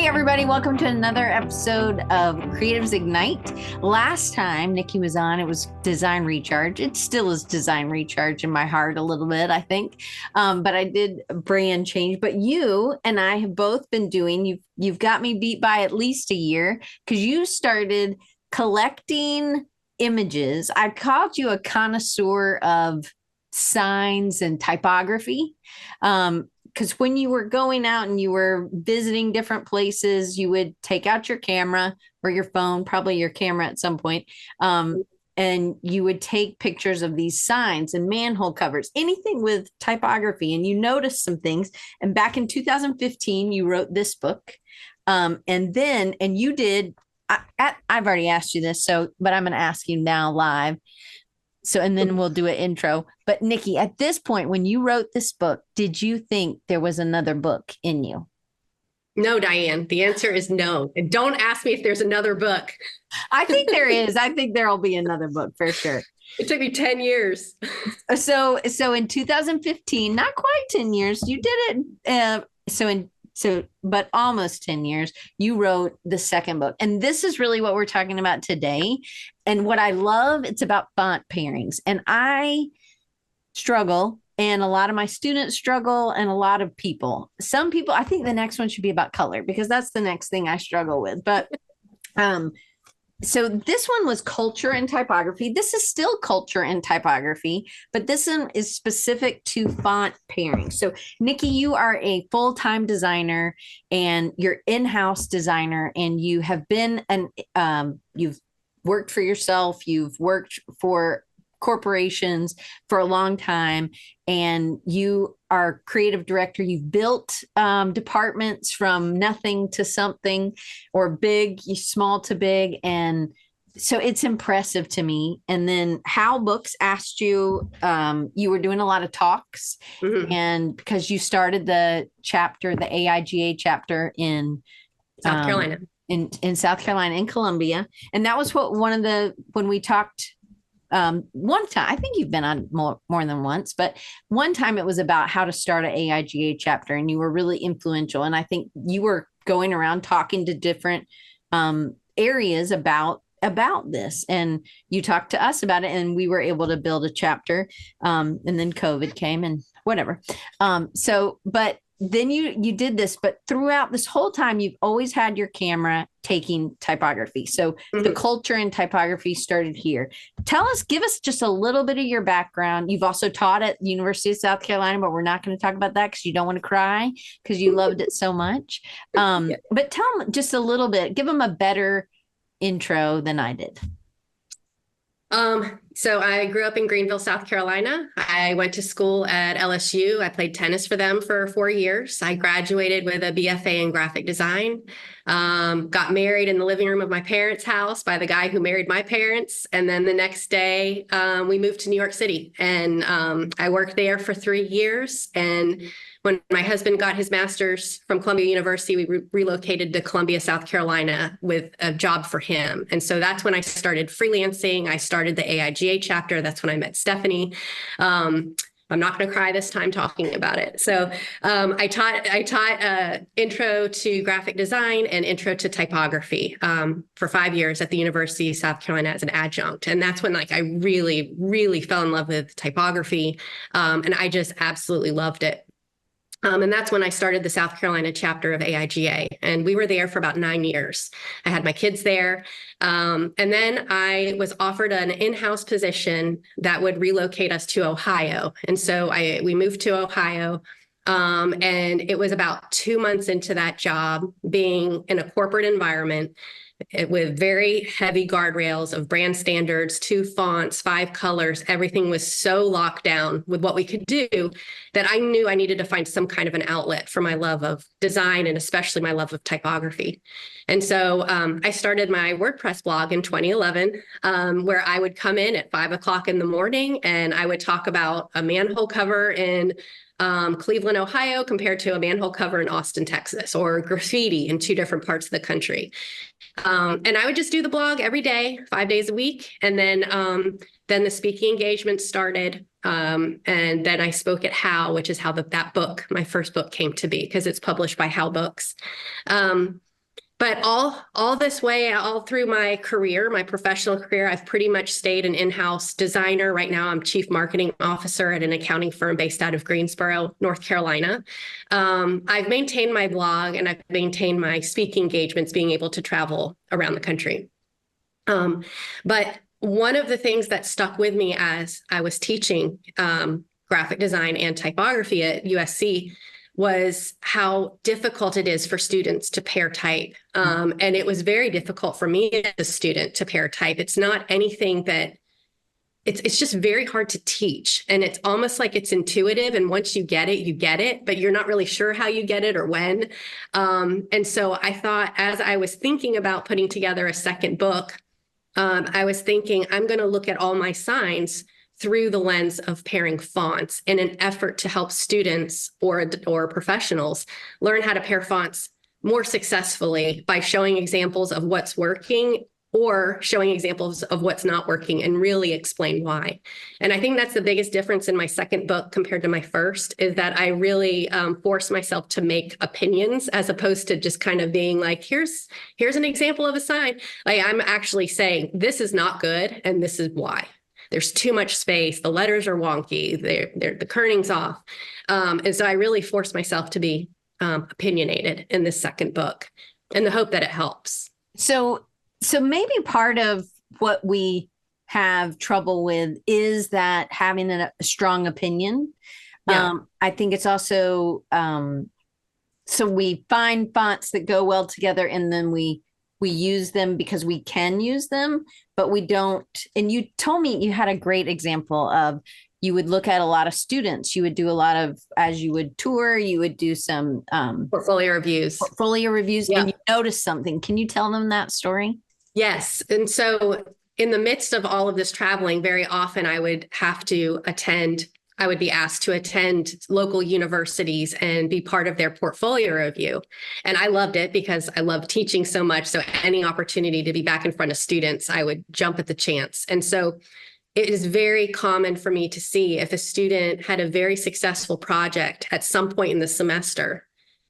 Hey, everybody. Welcome to another episode of Creatives Ignite. Last time Nikki was on, it was Design Recharge. It still is Design Recharge in my heart a little bit, I think. But I did brand change. But you and I have both been doing, you've got me beat by at least a year because you started collecting images. I called you a connoisseur of signs and typography. Because when you were going out and you were visiting different places, you would take out your camera or your phone, probably your camera at some point, and you would take pictures of these signs and manhole covers, anything with typography, and you noticed some things. And back in 2015, you wrote this book, and you did. I've already asked you this, but I'm going to ask you now live. So, and then we'll do an intro. But Nikki, at this point, when you wrote this book, did you think there was another book in you? No, Diane, the answer is no. And don't ask me if there's another book. I think there is. I think there'll be another book for sure. It took me 10 years. So in 2015, not quite 10 years, you did it. But almost 10 years, you wrote the second book. And this is really what we're talking about today. And what I love, it's about font pairings. And I struggle, and a lot of my students struggle, and a lot of people. Some people, I think the next one should be about color because that's the next thing I struggle with. But so this one was culture and typography. This is still culture and typography, but this one is specific to font pairing. So Nikki, you are a full-time designer and you're in-house designer, and you have been you've worked for yourself. You've worked for corporations for a long time, and you are creative director. You've built departments from nothing to something, or big, small to big. And so it's impressive to me. And then How Books asked you, you were doing a lot of talks, and because you started the AIGA chapter in South Carolina, in South Carolina, in Columbia. And that was when we talked one time, I think you've been on more than once, but one time it was about how to start an AIGA chapter, and you were really influential. And I think you were going around talking to different areas about this, and you talked to us about it, and we were able to build a chapter. And then COVID came and whatever. But then you did this, but throughout this whole time, you've always had your camera taking typography. So the culture and typography started here. Give us just a little bit of your background. You've also taught at the University of South Carolina, but we're not going to talk about that because you don't want to cry because you loved it so much. But tell them just a little bit, give them a better intro than I did. So I grew up in Greenville, South Carolina. I went to school at LSU. I played tennis for them for 4 years. I graduated with a BFA in graphic design, got married in the living room of my parents' house by the guy who married my parents. And then the next day, we moved to New York City, and I worked there for 3 years. And when my husband got his master's from Columbia University, we relocated to Columbia, South Carolina with a job for him. And so that's when I started freelancing. I started the AIGA chapter. That's when I met Stephanie. I'm not going to cry this time talking about it. So I taught intro to graphic design and intro to typography for 5 years at the University of South Carolina as an adjunct. And that's when I really, really fell in love with typography. And I just absolutely loved it. And that's when I started the South Carolina chapter of AIGA. And we were there for about 9 years. I had my kids there. And then I was offered an in-house position that would relocate us to Ohio. And so we moved to Ohio. And it was about 2 months into that job, being in a corporate environment with very heavy guardrails of brand standards, 2 fonts, 5 colors. Everything was so locked down with what we could do that I knew I needed to find some kind of an outlet for my love of design, and especially my love of typography. And so I started my WordPress blog in 2011, where I would come in at 5 o'clock in the morning, and I would talk about a manhole cover in Cleveland, Ohio, compared to a manhole cover in Austin, Texas, or graffiti in 2 different parts of the country. And I would just do the blog every day, 5 days a week. And then the speaking engagement started. And then I spoke at How, which is how that book, my first book, came to be, because it's published by How Books. But all this way, all through my career, my professional career, I've pretty much stayed an in-house designer. Right now, I'm chief marketing officer at an accounting firm based out of Greensboro, North Carolina. I've maintained my blog and I've maintained my speaking engagements, being able to travel around the country. But one of the things that stuck with me as I was teaching graphic design and typography at USC was how difficult it is for students to pair type. And it was very difficult for me as a student to pair type. It's not anything that it's just very hard to teach. And it's almost like it's intuitive. And once you get it, but you're not really sure how you get it or when. And so I thought, as I was thinking about putting together a second book, I was thinking, I'm going to look at all my signs through the lens of pairing fonts in an effort to help students or professionals learn how to pair fonts more successfully by showing examples of what's working or showing examples of what's not working and really explain why. And I think that's the biggest difference in my second book compared to my first, is that I really force myself to make opinions as opposed to just kind of being like, here's an example of a sign. Like, I'm actually saying this is not good and this is why. There's too much space. The letters are wonky. The kerning's off. And so I really forced myself to be opinionated in this second book in the hope that it helps. So maybe part of what we have trouble with is that having a strong opinion. Yeah. I think it's also, so we find fonts that go well together and then we use them because we can use them, but we don't. And you told me you had a great example of, you would look at a lot of students, you would do a lot of, as you would tour, you would do some portfolio reviews, yeah. And you noticed something. Can you tell them that story? Yes. And so in the midst of all of this traveling, very often I would be asked to attend local universities and be part of their portfolio review. And I loved it because I loved teaching so much. So any opportunity to be back in front of students, I would jump at the chance. And so it is very common for me to see if a student had a very successful project at some point in the semester,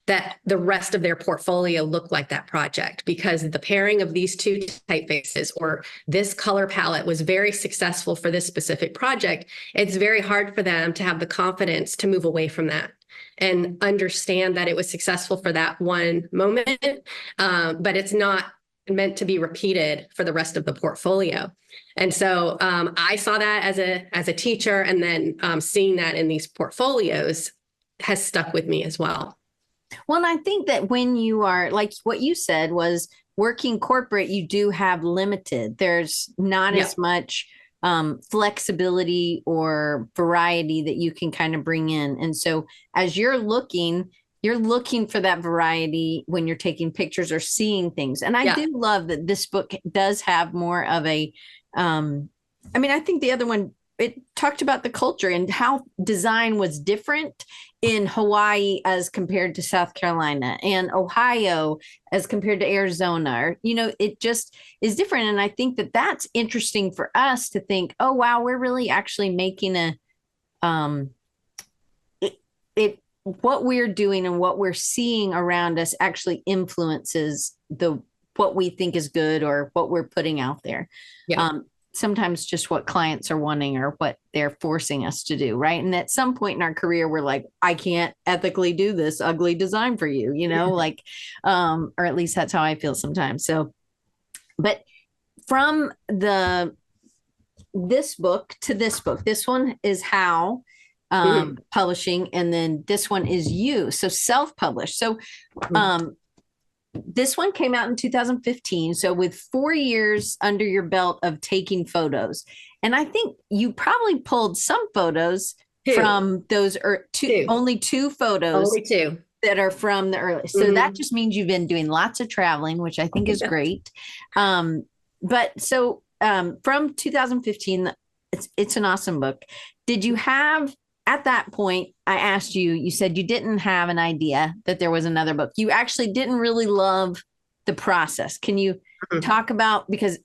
that the rest of their portfolio looked like that project, because the pairing of these two typefaces or this color palette was very successful for this specific project. It's very hard for them to have the confidence to move away from that and understand that it was successful for that one moment, but it's not meant to be repeated for the rest of the portfolio. And so I saw that as a teacher, and then seeing that in these portfolios has stuck with me as well. Well, and I think that when you are, like what you said, was working corporate, you do have limited. There's not as much flexibility or variety that you can kind of bring in. And so as you're looking for that variety when you're taking pictures or seeing things. And I do love that this book does have more of a, I think the other one, it talked about the culture and how design was different in Hawaii as compared to South Carolina, and Ohio as compared to Arizona. Or, it just is different. And I think that that's interesting for us to think, oh, wow, we're really actually making what we're doing and what we're seeing around us actually influences what we think is good or what we're putting out there. Yeah. Sometimes just what clients are wanting or what they're forcing us to do. Right. And at some point in our career, we're like, I can't ethically do this ugly design for you, or at least that's how I feel sometimes. So, but from this book to this book, this one is How Publishing, and then this one is You. So self-published. So, this one came out in 2015. So with 4 years under your belt of taking photos. And I think you probably pulled some photos from those only two photos. Only two. That are from the early. So that just means you've been doing lots of traveling, which I think is great. But so from 2015, it's an awesome book. Did you have, at that point, I asked you, you said you didn't have an idea that there was another book. You actually didn't really love the process. Can you talk about, because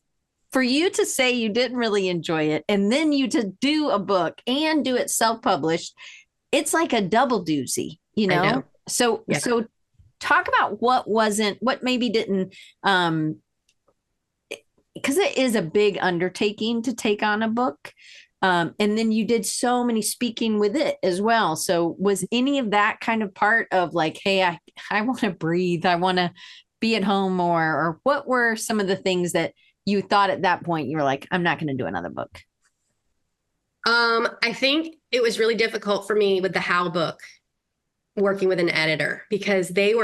for you to say you didn't really enjoy it and then you to do a book and do it self-published, it's like a double doozy, I know. So talk about what maybe didn't, because it is a big undertaking to take on a book. And then you did so many speaking with it as well. So was any of that kind of part of like, hey, I want to breathe. I want to be at home more, or what were some of the things that you thought at that point you were like, I'm not going to do another book? I think it was really difficult for me with the How book, working with an editor, because they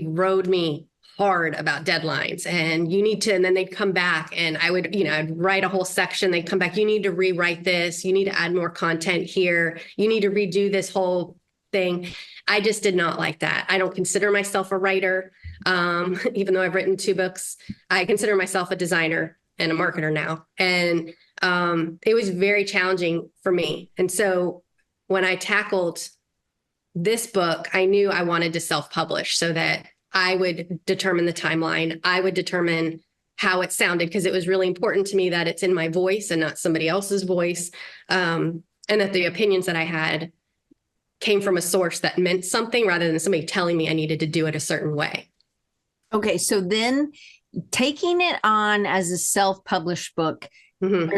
rode me hard about deadlines, and you need to, and then they'd come back and I'd write a whole section. They'd come back, you need to rewrite this. You need to add more content here. You need to redo this whole thing. I just did not like that. I don't consider myself a writer. Even though I've written 2 books, I consider myself a designer and a marketer now. And it was very challenging for me. And so when I tackled this book, I knew I wanted to self-publish so that I would determine the timeline. I would determine how it sounded, because it was really important to me that it's in my voice and not somebody else's voice. And that the opinions that I had came from a source that meant something, rather than somebody telling me I needed to do it a certain way. Okay. So then taking it on as a self-published book, Mm-hmm.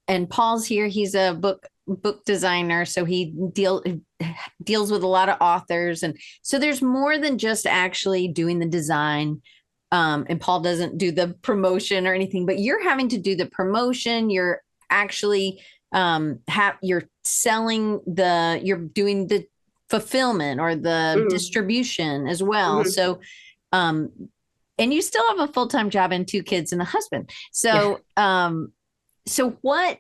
and Paul's here, he's a book designer, so he deals with a lot of authors, and so there's more than just actually doing the design. And Paul doesn't do the promotion or anything, but you're having to do the promotion. You're actually you're selling you're doing the fulfillment or the Mm-hmm. distribution as well. Mm-hmm. So and you still have a full-time job and 2 kids and a husband. Yeah. So so what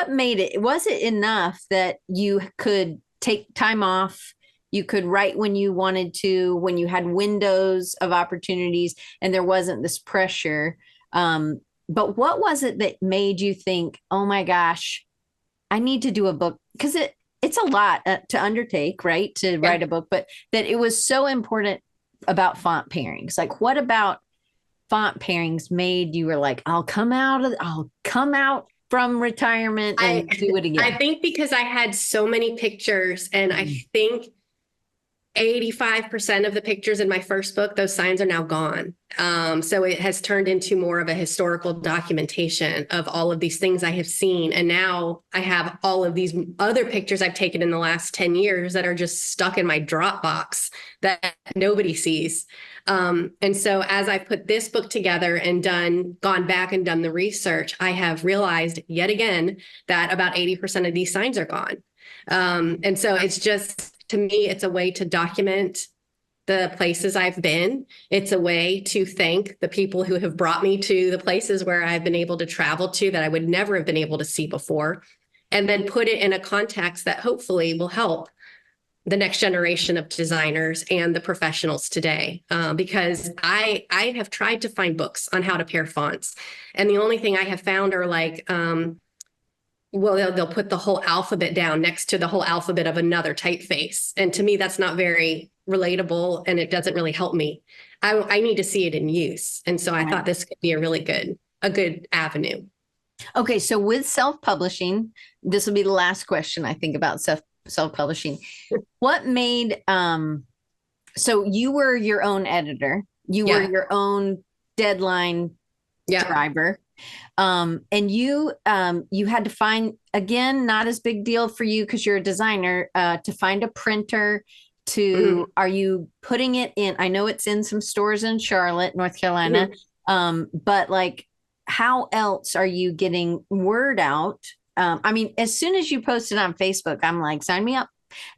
made it, was it enough that you could take time off, you could write when you wanted to, when you had windows of opportunities and there wasn't this pressure? But what was it that made you think, oh my gosh, I need to do a book? Because it's a lot to undertake, right, to Yeah. write a book, but that it was so important about font pairings. Like, what about font pairings made you were like, I'll come out from retirement I and do it I again? think because I had so many pictures, and I Mm. think 85% of the pictures in my first book, those signs are now gone. So it has turned into more of a historical documentation of all of these things I have seen. And now I have all of these other pictures I've taken in the last 10 years that are just stuck in my Dropbox that nobody sees. And so as I put this book together and gone back and done the research, I have realized yet again that about 80% of these signs are gone. And so it's just, to me, it's a way to document the places I've been. It's a way to thank the people who have brought me to the places where I've been able to travel to that I would never have been able to see before, and then put it in a context that hopefully will help the next generation of designers and the professionals today. Because I have tried to find books on how to pair fonts, and the only thing I have found are like, well, they'll put the whole alphabet down next to the whole alphabet of another typeface. And to me, that's not very relatable, and it doesn't really help me. I need to see it in use. And so I Right. thought this could be a good avenue. Okay, so with self-publishing, this will be the last question I think about self-publishing. What made so you were your own editor, you were Yeah. your own deadline Yeah. driver. And you had to find, again, not as big deal for you because you're a designer, to find a printer. Mhm. Are you putting it in? I know it's in some stores in Charlotte, North Carolina. Mhm. But like, how else are you getting word out? I mean, as soon as you posted on Facebook, I'm like, sign me up.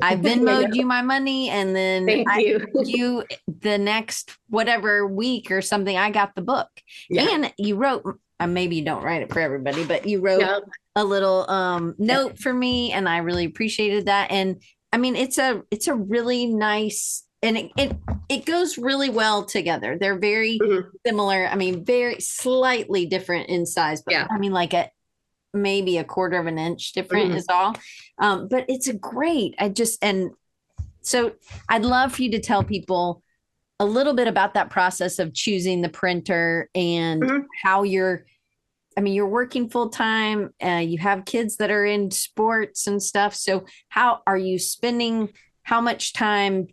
I I Venmoed you know. my money, and then Thank you. you the next whatever week or something, I got the book. Yeah. And you wrote, maybe you don't write it for everybody, but you wrote Yeah. a little Yeah. note for me, and I really appreciated that. And I mean, it's a really nice, and it goes really well together. They're very Mhm. similar. I mean, very slightly different in size, but Yeah. I mean, like maybe a quarter of an inch different Mhm. is all. But it's a great. And so I'd love for you to tell people a little bit about that process of choosing the printer and Mhm. how I mean, you're working full time, you have kids that are in sports and stuff. So how are you spending, how much time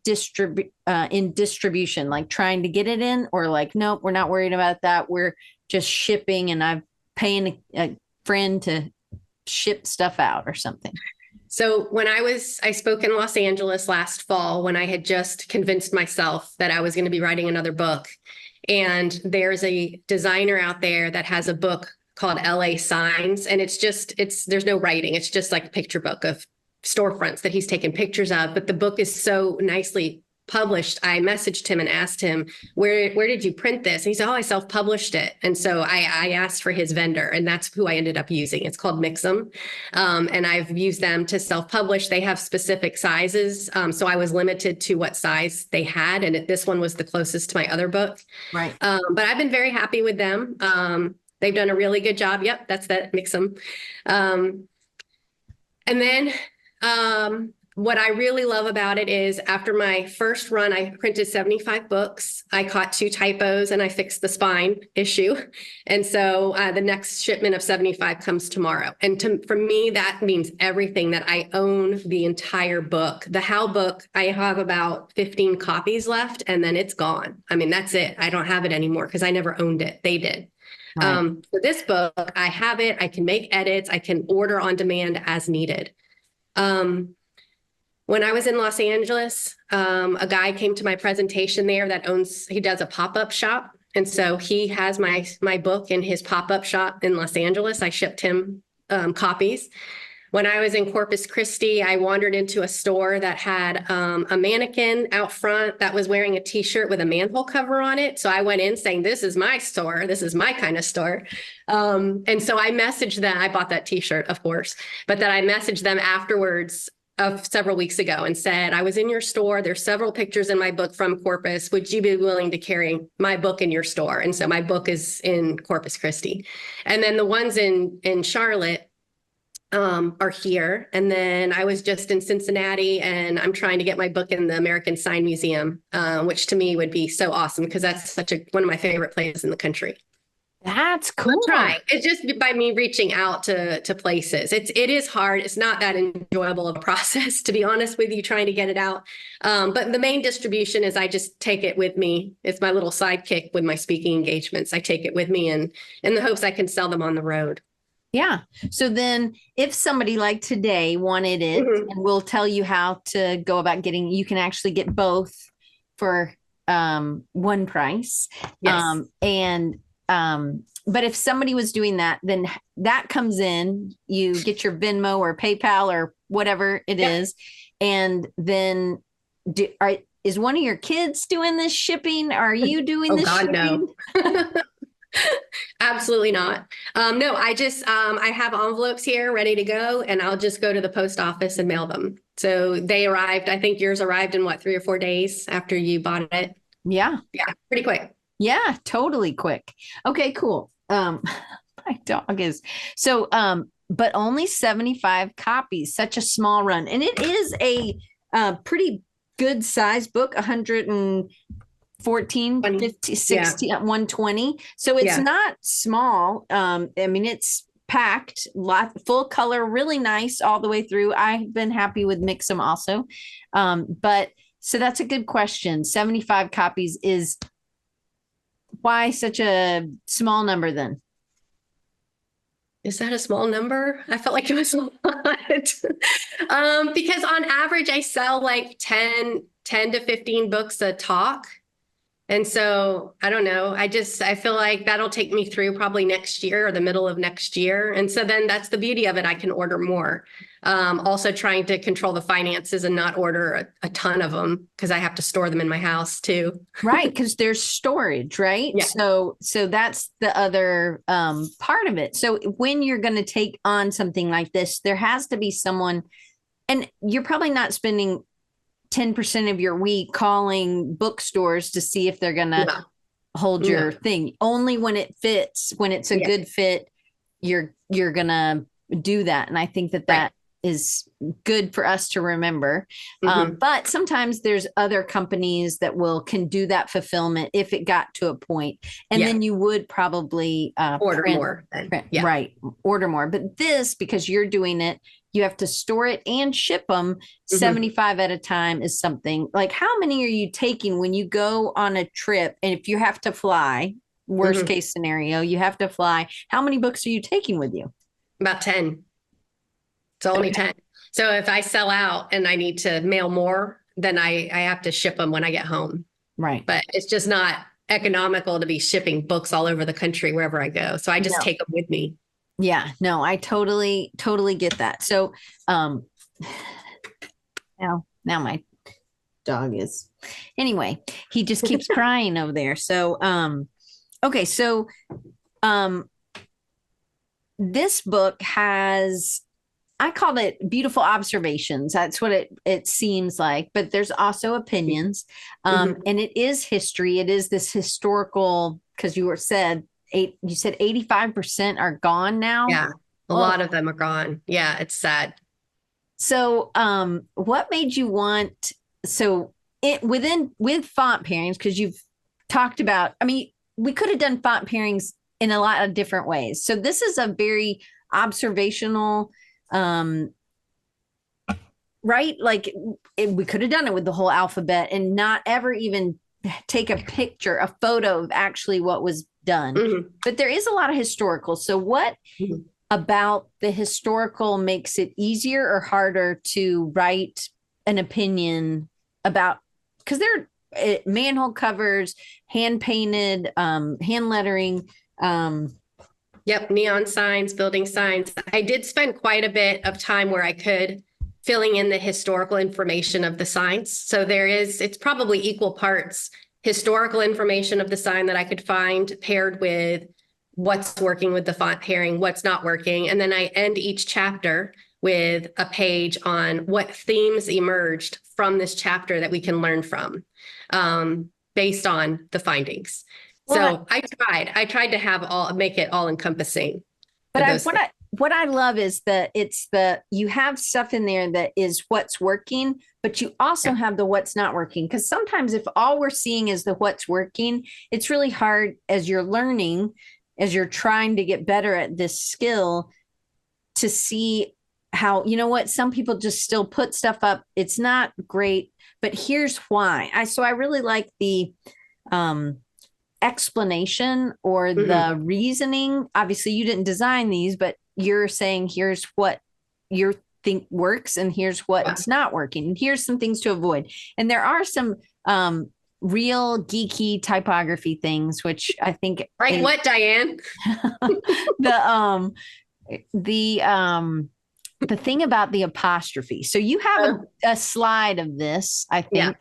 in distribution, like trying to get it in, or like, nope, we're not worried about that. We're just shipping and I'm paying a friend to ship stuff out or something. So when I spoke in Los Angeles last fall when I had just convinced myself that I was going to be writing another book. And there's a designer out there that has a book called LA Signs. And there's no writing. It's just like a picture book of storefronts that he's taken pictures of. But the book is so nicely published. I messaged him and asked him, where did you print this? And he said, oh, I self-published it. And so I asked for his vendor, and that's who I ended up using. It's called Mix'em. And I've used them to self-publish. They have specific sizes. So I was limited to what size they had. And this one was the closest to my other book. Right. But I've been very happy with them. They've done a really good job. Yep, that's that Mix'em. And then what I really love about it is after my first run, I printed 75 books. I caught 2 typos and I fixed the spine issue. And so the next shipment of 75 comes tomorrow. And for me, that means everything, that I own the entire book. The How book, I have about 15 copies left and then it's gone. I mean, that's it. I don't have it anymore because I never owned it. They did. Right. For this book, I have it. I can make edits. I can order on demand as needed. When I was in Los Angeles, a guy came to my presentation there he does a pop-up shop. And so he has my book in his pop-up shop in Los Angeles. I shipped him copies. When I was in Corpus Christi, I wandered into a store that had a mannequin out front that was wearing a t-shirt with a manhole cover on it. So I went in saying, this is my store. This is my kind of store. And so I messaged them. I bought that t-shirt, of course, but then I messaged them afterwards of several weeks ago and said, I was in your store. There's several pictures in my book from Corpus. Would you be willing to carry my book in your store? And so my book is in Corpus Christi. And then the ones in Charlotte are here. And then I was just in Cincinnati and I'm trying to get my book in the American Sign Museum, which to me would be so awesome because that's one of my favorite places in the country. That's cool. I'm trying. It's just by me reaching out to places. It is hard. It's not that enjoyable of a process, to be honest with you, trying to get it out. But the main distribution is I just take it with me. It's my little sidekick with my speaking engagements. I take it with me and in the hopes I can sell them on the road. Yeah. So then if somebody like today wanted it, and we'll tell you how to go about you can actually get both for one price. Yes. But if somebody was doing that, then that comes in, you get your Venmo or PayPal or whatever it is. And then is one of your kids doing this shipping? Are you doing this shipping? No. Absolutely not. No, I just, I have envelopes here ready to go and I'll just go to the post office and mail them. So they arrived, I think yours arrived in 3 or 4 days after you bought it. Yeah. Yeah. Pretty quick. Yeah, totally quick. Okay, cool. My dog is but only 75 copies, such a small run. And it is a pretty good size book, 114, 50, 60, 120. So it's not small. I mean, it's packed, full color, really nice all the way through. I've been happy with Mix'em also. But so that's a good question. 75 copies is why such a small number then? Is that a small number? I felt like it was a lot. Because on average, I sell like 10 to 15 books a talk. And so I don't know. I feel like that'll take me through probably next year or the middle of next year. And so then that's the beauty of it. I can order more. Also trying to control the finances and not order a ton of them because I have to store them in my house too. Right. Because there's storage, right? Yeah. So that's the other part of it. So when you're going to take on something like this, there has to be someone, and you're probably not spending 10% of your week calling bookstores to see if they're going to hold your thing. Only when it fits, when it's a good fit, you're going to do that. And I think that is good for us to remember. But sometimes there's other companies that can do that fulfillment if it got to a point. And then you would probably order more. Right. Order more. But this, because you're doing it, you have to store it and ship them. 75 at a time is something like, how many are you taking when you go on a trip? And if you have to fly, worst case scenario, you have to fly, how many books are you taking with you? About 10. It's only 10. So if I sell out and I need to mail more, then I have to ship them when I get home. Right. But it's just not economical to be shipping books all over the country wherever I go. So I just take them with me. Yeah, no, I totally get that. So, now my dog is, anyway, he just keeps crying over there. So, okay. So, this book has, I called it beautiful observations. That's what it seems like, but there's also opinions. And it is history. It is this historical, because you said 85% are gone now. Yeah. A lot of them are gone. Yeah. It's sad. So, what made you want, with font pairings, because you've talked about, I mean, we could have done font pairings in a lot of different ways. So this is a very observational, right? Like we could have done it with the whole alphabet and not ever even take a picture, a photo of actually what was done. But there is a lot of historical. So what about the historical makes it easier or harder to write an opinion about? Because they're manhole covers, hand painted, hand lettering. Yep. Neon signs, building signs. I did spend quite a bit of time where I could filling in the historical information of the signs. So it's probably equal parts historical information of the sign that I could find paired with what's working with the font pairing, what's not working. And then I end each chapter with a page on what themes emerged from this chapter that we can learn from, based on the findings. So I tried to make it all encompassing. But what I love is you have stuff in there that is what's working, but you also have the what's not working. Because sometimes if all we're seeing is the what's working, it's really hard as you're learning, as you're trying to get better at this skill, to see how, some people just still put stuff up. It's not great, but here's why. So I really like the explanation or the reasoning. Obviously you didn't design these, but you're saying here's what you think works and here's what's not working and here's some things to avoid. And there are some real geeky typography things, which I think what, Diane? The thing about the apostrophe. So you have a slide of this, I think.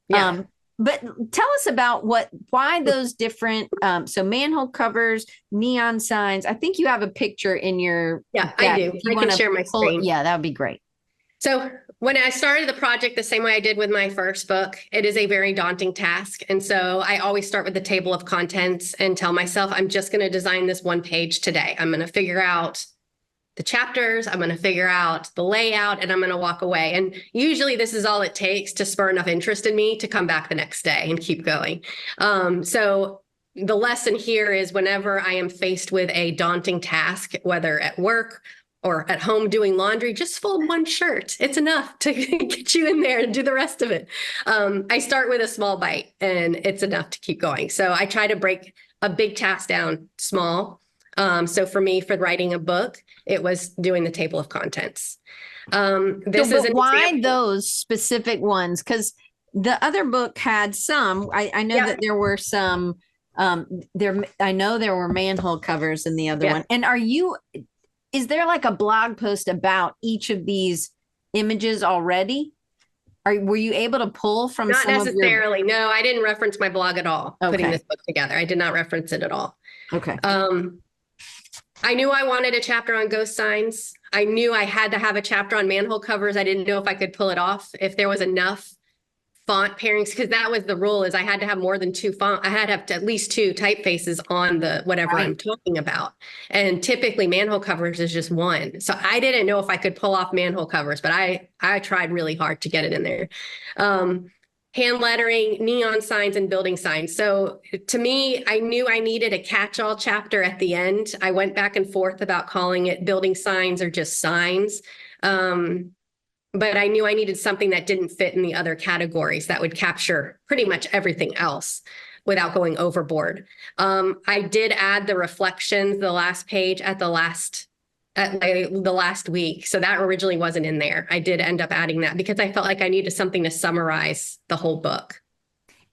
Yeah. But tell us about why those different, so manhole covers, neon signs. I think you have a picture in your. Yeah, I do. I can share my screen. Yeah, that would be great. So when I started the project the same way I did with my first book, it is a very daunting task. And so I always start with the table of contents and tell myself, I'm just going to design this one page today. I'm going to figure out the chapters, I'm going to figure out the layout, and I'm going to walk away. And usually this is all it takes to spur enough interest in me to come back the next day and keep going. So the lesson here is whenever I am faced with a daunting task, whether at work or at home doing laundry, just fold one shirt. It's enough to get you in there and do the rest of it. I start with a small bite and it's enough to keep going. So I try to break a big task down small. So for me, for writing a book, it was doing the table of contents. Why those specific ones? Because the other book had some. I know that there were some. I know there were manhole covers in the other one. And is there like a blog post about each of these images already? Were you able to pull from? Not necessarily. No, I didn't reference my blog at all. Putting this book together, I did not reference it at all. Okay. I knew I wanted a chapter on ghost signs. I knew I had to have a chapter on manhole covers. I didn't know if I could pull it off, if there was enough font pairings, because that was the rule, is I had to have more than two font. I had to have at least two typefaces on the whatever I'm talking about. And typically manhole covers is just one. So I didn't know if I could pull off manhole covers, but I tried really hard to get it in there. Hand lettering, neon signs, and building signs. So to me, I knew I needed a catch-all chapter at the end. I went back and forth about calling it building signs or just signs. But I knew I needed something that didn't fit in the other categories that would capture pretty much everything else without going overboard. I did add the reflections, the last page at the last week. So that originally wasn't in there. I did end up adding that because I felt like I needed something to summarize the whole book.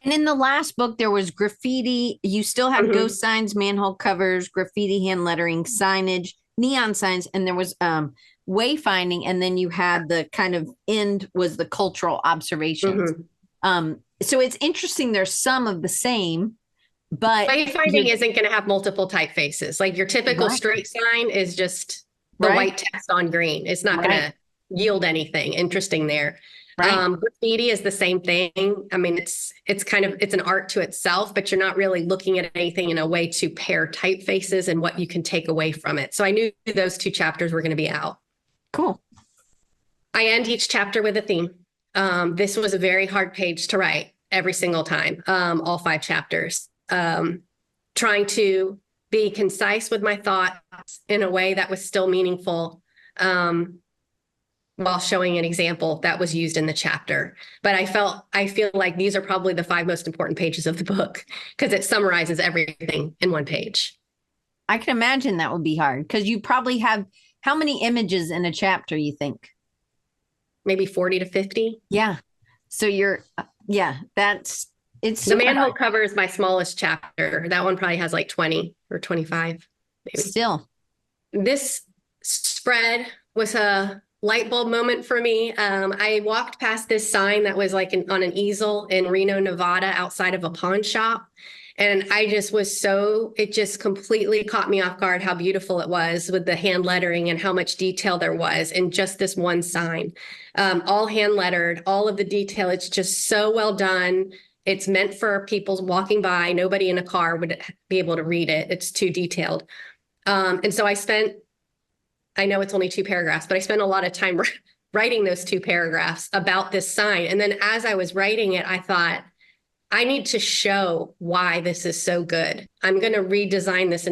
And in the last book, there was graffiti. You still had ghost signs, manhole covers, graffiti, hand lettering, signage, neon signs, and there was wayfinding. And then you had the kind of end was the cultural observations. So it's interesting. There's some of the same, but wayfinding isn't going to have multiple typefaces. Like your typical street sign is just the white text on green. It's not going to yield anything interesting there. Graffiti is the same thing. I mean, it's an art to itself, but you're not really looking at anything in a way to pair typefaces and what you can take away from it. So I knew those 2 chapters were going to be out. Cool. I end each chapter with a theme. This was a very hard page to write every single time, all 5 chapters. Trying to be concise with my thoughts in a way that was still meaningful, while showing an example that was used in the chapter. But I feel like these are probably the 5 most important pages of the book because it summarizes everything in one page. I can imagine that would be hard because you probably have how many images in a chapter, you think? Maybe 40 to 50. Yeah. So it's the manhole cover is my smallest chapter. That one probably has like 20 or 25. Maybe. Still. This spread was a light bulb moment for me. I walked past this sign that was like on an easel in Reno, Nevada, outside of a pawn shop. And I just it just completely caught me off guard how beautiful it was with the hand lettering and how much detail there was in just this one sign. All hand lettered, all of the detail. It's just so well done. It's meant for people walking by. Nobody in a car would be able to read it. It's too detailed. And so I know it's only 2 paragraphs, but I spent a lot of time writing those 2 paragraphs about this sign. And then as I was writing it, I thought, I need to show why this is so good. I'm going to redesign this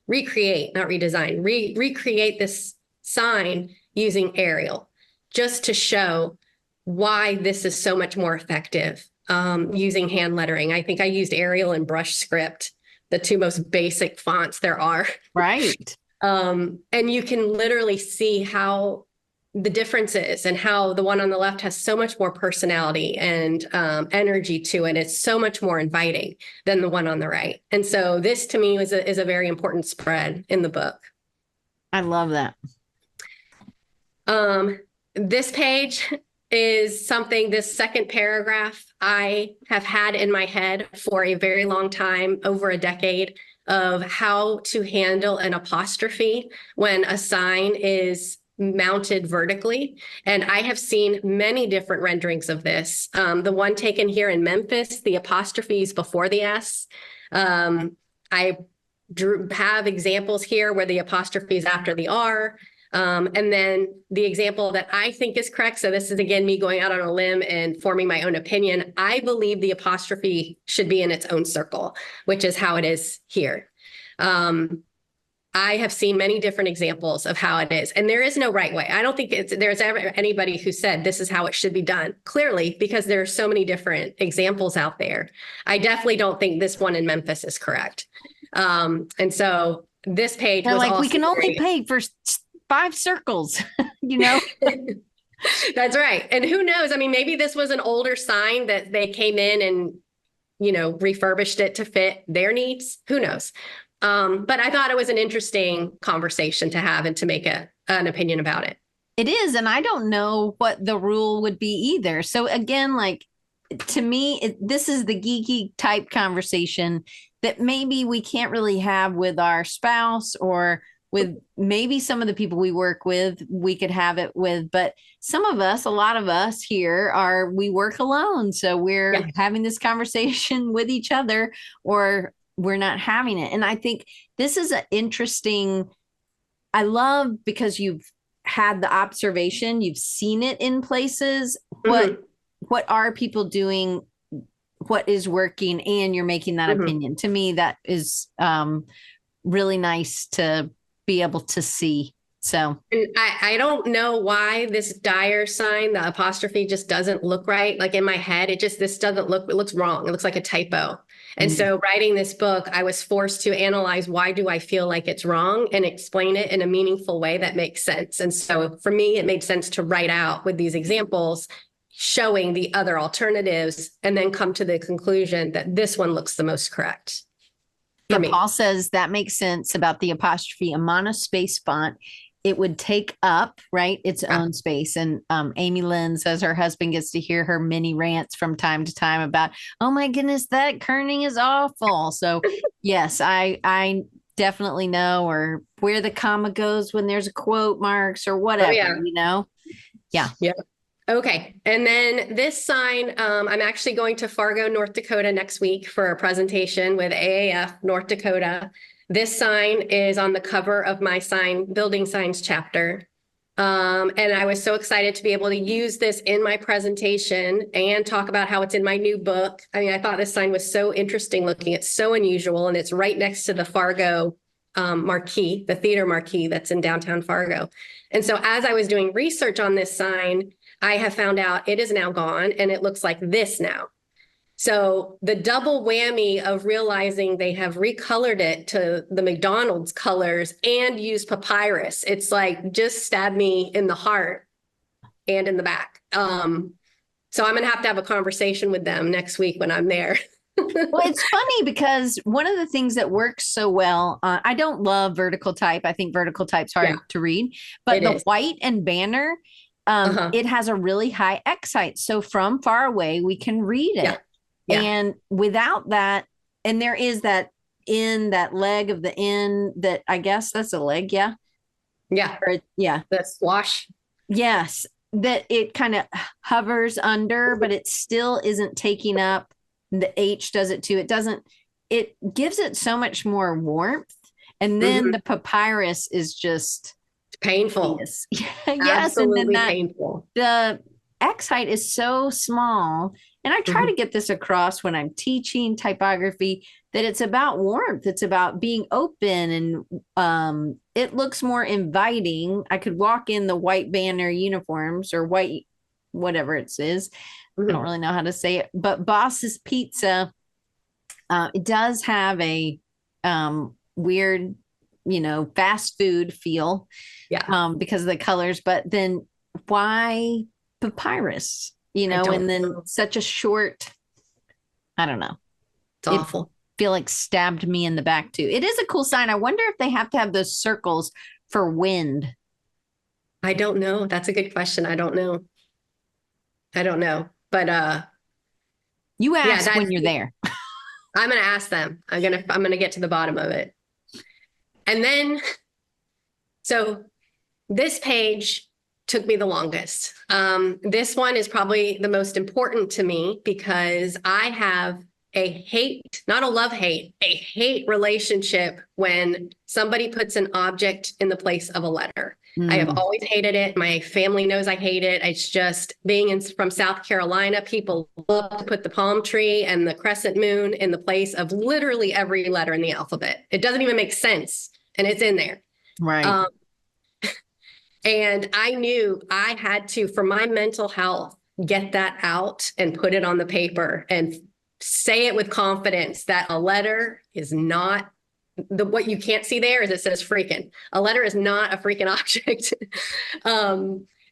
recreate this sign using Arial just to show why this is so much more effective using hand lettering. I think I used Arial and Brush Script, the 2 most basic fonts there are. Right. And you can literally see how the difference is and how the one on the left has so much more personality and energy to it. It's so much more inviting than the one on the right. And so this to me is a very important spread in the book. I love that. This page is something, this second paragraph I have had in my head for a very long time, over a decade, of how to handle an apostrophe when a sign is mounted vertically. And I have seen many different renderings of this. The one taken here in Memphis, the apostrophe is before the S. I have examples here where the apostrophe is after the R. And then the example that I think is correct, so this is again me going out on a limb and forming my own opinion, I believe the apostrophe should be in its own circle, which is how it is here. I have seen many different examples of how it is, and there is no right way. I don't think there's ever anybody who said this is how it should be done, clearly, because there are so many different examples out there. I definitely don't think this one in Memphis is correct. And so this page was like, we can only pay for 5 circles, you know? That's right. And who knows? I mean, maybe this was an older sign that they came in and, refurbished it to fit their needs. Who knows? But I thought it was an interesting conversation to have and to make an opinion about it. It is. And I don't know what the rule would be either. So again, like, to me, this is the geeky type conversation that maybe we can't really have with our spouse or with maybe some of the people we work with, we could have it with, but some of us, a lot of us here we work alone. So we're having this conversation with each other, or we're not having it. And I think this is an interesting, I love, because you've had the observation, you've seen it in places. What are people doing? What is working? And you're making that opinion. To me, that is really nice to be able to see. So And I don't know why this dire sign, the apostrophe just doesn't look right. Like in my head, this doesn't look, it looks wrong. It looks like a typo. And mm, so writing this book, I was forced to analyze why do I feel like it's wrong and explain it in a meaningful way that makes sense. And so for me, it made sense to write out with these examples, showing the other alternatives, and then come to the conclusion that this one looks the most correct yeah, for me. Paul says that makes sense about the apostrophe, a monospace font. It would take up, right, its Yeah. own space. And Amy Lynn says her husband gets to hear her mini rants from time to time about, oh my goodness, that kerning is awful. So yes, I definitely know, or where the comma goes when there's a quote marks or Oh, whatever, yeah. Yeah. Yeah. Okay. And then this sign, I'm actually going to Fargo, North Dakota next week for a presentation with AAF North Dakota. This sign is on the cover of my building signs chapter. And I was so excited to be able to use this in my presentation and talk about how it's in my new book. I mean, I thought this sign was so interesting looking. It's so unusual, and it's right next to the Fargo marquee, the theater marquee that's in downtown Fargo. And so as I was doing research on this sign, I have found out it is now gone and it looks like this now. So the double whammy of realizing they have recolored it to the McDonald's colors and used papyrus, it's like just stabbed me in the heart and in the back. So I'm going to have a conversation with them next week when I'm there. Well, it's funny because one of the things that works so well, I don't love vertical type. I think vertical type's hard Yeah, to read, but it the is. white and banner, Uh-huh. it has a really high X height. So from far away, we can read Yeah. it. Yeah. And without that, and there is that in that leg of the N that I guess that's a leg. Yeah. Yeah. Yeah. The swash. Yes. That it kind of hovers under, but it still isn't taking up. The H does it too. It gives it so much more warmth. And then Mhm. the papyrus is just Painful. yes. Yes. And then Absolutely that painful. the X height is so small. And I try Mhm. to get this across when I'm teaching typography that it's about warmth. It's about being open and it looks more inviting. I could walk in the white banner uniforms or white, whatever it is. I don't Mhm. really know how to say it, but Boss's Pizza, it does have a weird, fast food feel Yeah. because of the colors. But then why papyrus? I And don't then know. such a short. I don't know. It's It awful. feel like stabbed me in the back too. It is a cool sign. I wonder if they have to have those circles for wind. I don't know. That's a good question. I don't know. I don't know. But You yeah, ask when that's you're there. I'm gonna ask them. I'm gonna get to the bottom of it. And then so this page took me the longest. This one is probably the most important to me because I have a hate, not a love hate, a hate relationship when somebody puts an object in the place of a letter. I have Mm, always hated it. My family knows I hate it. It's just from South Carolina, people love to put the palm tree and the crescent moon in the place of literally every letter in the alphabet. It doesn't even make sense, and it's in there. right. Um, and I knew I had to, for my mental health, get that out and put it on the paper and say it with confidence that a letter is not what you can't see there is it says freaking. A letter is not a freaking object.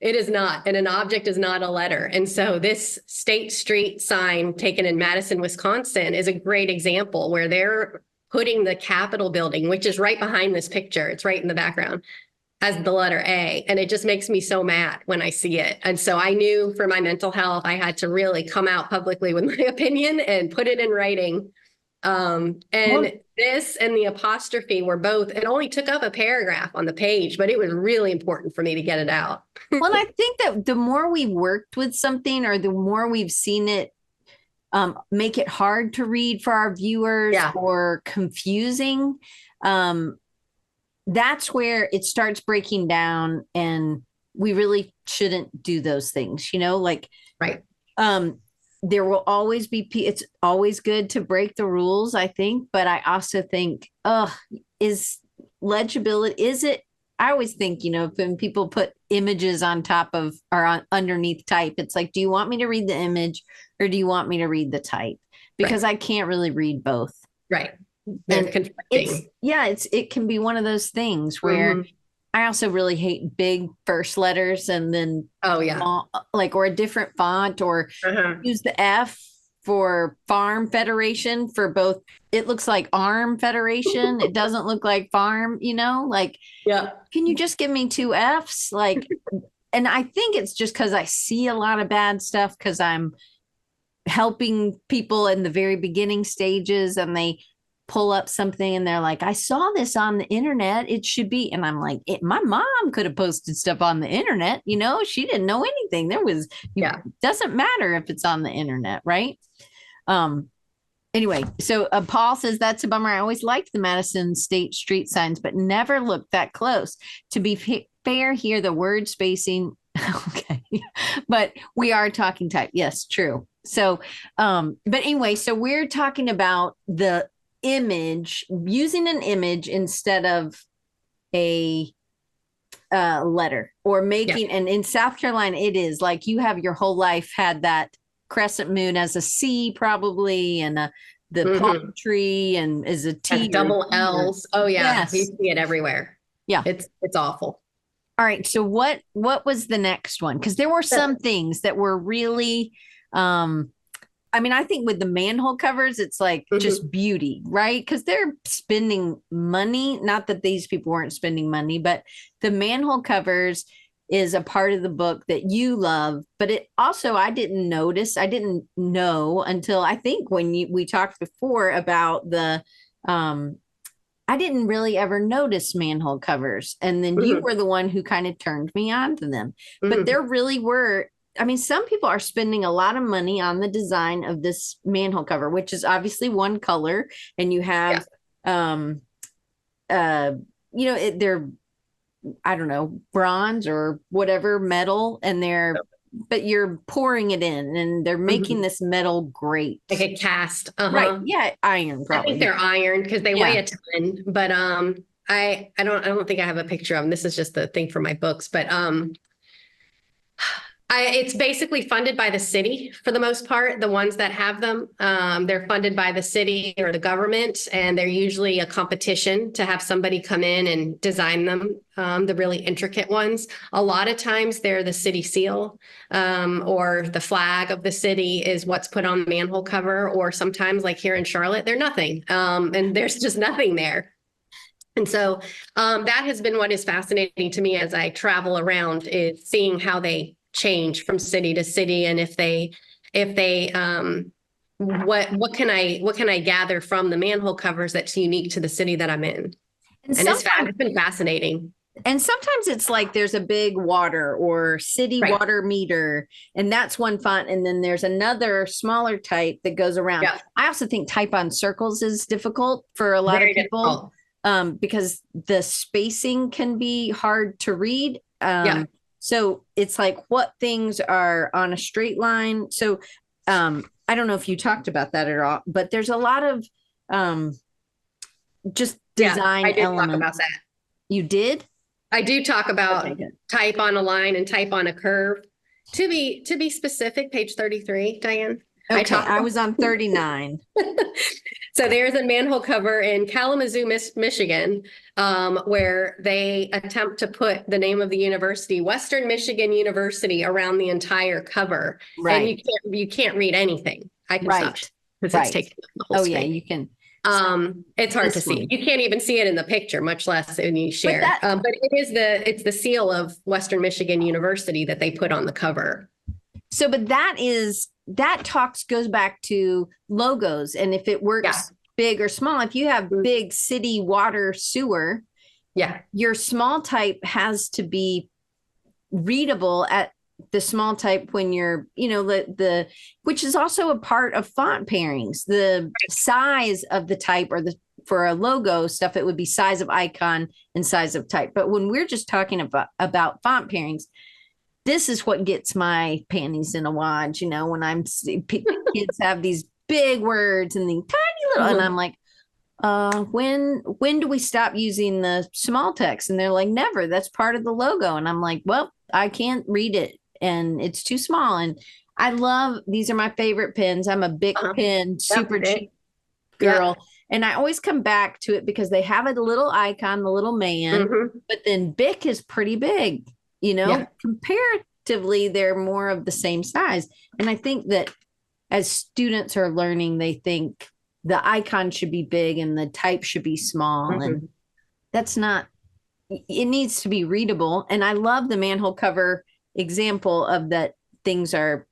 It is not. And an object is not a letter. And so this State Street sign taken in Madison, Wisconsin is a great example where they're putting the Capitol building, which is right behind this picture. It's right in the background as the letter A. And it just makes me so mad when I see it. And so I knew for my mental health, I had to really come out publicly with my opinion and put it in writing. Well, And this and the apostrophe were both, it only took up a paragraph on the page, but it was really important for me to get it out. Well, I think that the more we worked with something or the more we've seen it make it hard to read for our viewers Yeah. or confusing, um, that's where it starts breaking down and we really shouldn't do those things, like Right. um, there will always be, it's always good to break the rules, I think, but I also think, is legibility, is it I always think, when people put images on top of or underneath type, it's like, do you want me to read the image or do you want me to read the type? Because Right. I can't really read both. Right. They're And conflicting. it can be one of those things where Hmm. I also really hate big first letters and then Oh yeah. small, like, or a different font, or Uh-huh. use the F for Farm Federation for both. It looks like Arm Federation. It doesn't look like farm, like, Yeah. can you just give me two F's? Like, and I think it's just because I see a lot of bad stuff because I'm helping people in the very beginning stages and they pull up something and they're like, I saw this on the internet. It should be. And I'm like, my mom could have posted stuff on the internet. She didn't know anything. It Yeah. doesn't matter if it's on the internet, right? Um, anyway, so Paul says that's a bummer. I always liked the Madison State street signs, but never looked that close. To be fair here, the word spacing, okay, but we are talking type. Yes, true. So, but anyway, so we're talking about the image, using an image instead of a letter, or Yeah. making, and in South Carolina, it is like you have your whole life had that crescent moon as a C probably, and the palm Hmm. tree and is a Has T or a double G or, L's. Oh yeah. We yes. see it everywhere. Yeah. It's awful. All right. So what was the next one? Because there were some things that were really I mean, I think with the manhole covers, it's like Mhm. just beauty, right? Because they're spending money. Not that these people weren't spending money, but the manhole covers is a part of the book that you love. But it also, I didn't know until I think when we talked before about um, I didn't really ever notice manhole covers. And then you Mhm. were the one who kind of turned me on to them. But Mhm. there really were, I mean, some people are spending a lot of money on the design of this manhole cover, which is obviously one color. And you Yeah. have, um, uh, they're, I don't know, bronze or whatever metal, and but you're pouring it in and they're making Mhm. this metal grate. Like a cast. Right. Uh-huh. Yeah. Iron, I think probably. they're ironed because they weigh Yeah. a ton. But I don't think I have a picture of them. This is just the thing for my books. But it's basically funded by the city for the most part. The ones that have them, they're funded by the city or the government, and they're usually a competition to have somebody come in and design them. The really intricate ones. A lot of times, they're the city seal, or the flag of the city is what's put on the manhole cover. Or sometimes, like here in Charlotte, they're nothing, and there's just nothing there. And so that has been what is fascinating to me as I travel around, is seeing how they change from city to city, and if they what can I gather from the manhole covers that's unique to the city that I'm in. And And sometimes it's been fascinating. it's like there's a big water or city Right. water meter, and that's one font. And then there's another smaller type that goes around. Yeah. I also think type on circles is difficult for a lot of Very people, difficult. because the spacing can be hard to read. Yeah. So it's like what things are on a straight line. So I don't know if you talked about that at all, but there's a lot of um, just Yeah. design I did talk about elements. that. You did? I do talk Okay, about good. type on a line and type on a curve. To be specific, page 33, Diane. I Okay, talk I was on 39. So there's a manhole cover in Kalamazoo, Michigan, where they attempt to put the name of the university, Western Michigan University, around the entire cover, and you Right, can't read anything. I can stop right, because it's right. taking up the whole Oh yeah, screen. you can. So It's hard to this see. one, You can't even see it in the picture, much less when you but share. But it's the seal of Western Michigan University that they put on the cover. but that talks goes back to logos, and if it Yeah. works big or small. If you have big city water sewer, Yeah. your small type has to be readable at the small type when you're, the which is also a part of font pairings. The size of the type, or the for a logo stuff, it would be size of icon and size of type. But when we're just talking about font pairings, this is what gets my panties in a wad, when kids have these big words and the tiny little, and I'm like, when do we stop using the small text? And they're like, never, that's part of the logo. And I'm like, well, I can't read it and it's too small. And I love, these are my favorite pens. I'm a big Uh-huh. pen, Yep. super cheap Yep. girl. And I always come back to it because they have a little icon, the little man, Hmm. but then Bic is pretty big, Yeah. comparatively, they're more of the same size. And I think that as students are learning, they think the icon should be big and the type should be small. And Hmm. that's not, it needs to be readable. And I love the manhole cover example of that things are,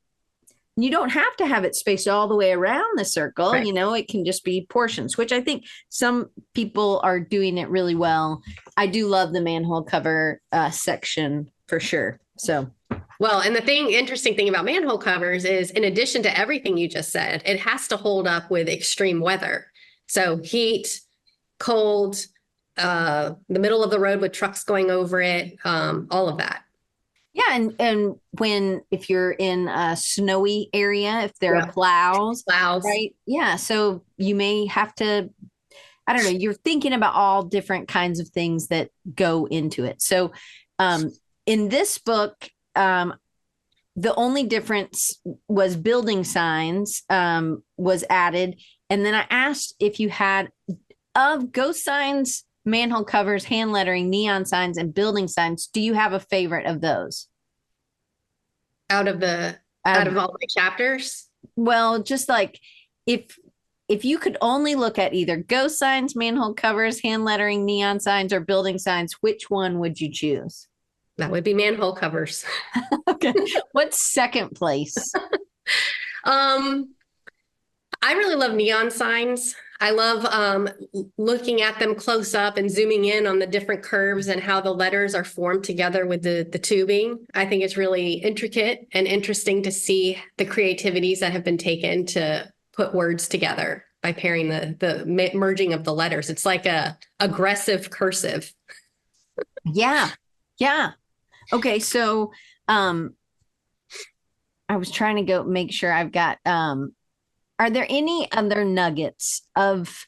you don't have to have it spaced all the way around the circle. Right. It can just be portions, which I think some people are doing it really well. I do love the manhole cover section for sure. So, Well, and interesting thing about manhole covers is in addition to everything you just said, it has to hold up with extreme weather. So heat, cold, the middle of the road with trucks going over it, all of that. yeah, and when if you're in a snowy area, if there are Yeah. plows, Clouds. right? Yeah, so you may have to, I don't know, you're thinking about all different kinds of things that go into it. So um in this book, the only difference was building signs was added. And then I asked if you had of ghost signs, manhole covers, hand lettering, neon signs, and building signs, do you have a favorite of those? Out of the out Um, of all my chapters. well, just like if if you could only look at either ghost signs, manhole covers, hand lettering, neon signs, or building signs, which one would you choose? That would be manhole covers. Okay. What's second place? Um, I really love neon signs. I love looking at them close up and zooming in on the different curves and how the letters are formed together with the tubing. I think it's really intricate and interesting to see the creativities that have been taken to put words together by pairing the merging of the letters. It's like a aggressive cursive. Yeah. Yeah. Okay. So um I was trying to go make sure I've got are there any other nuggets of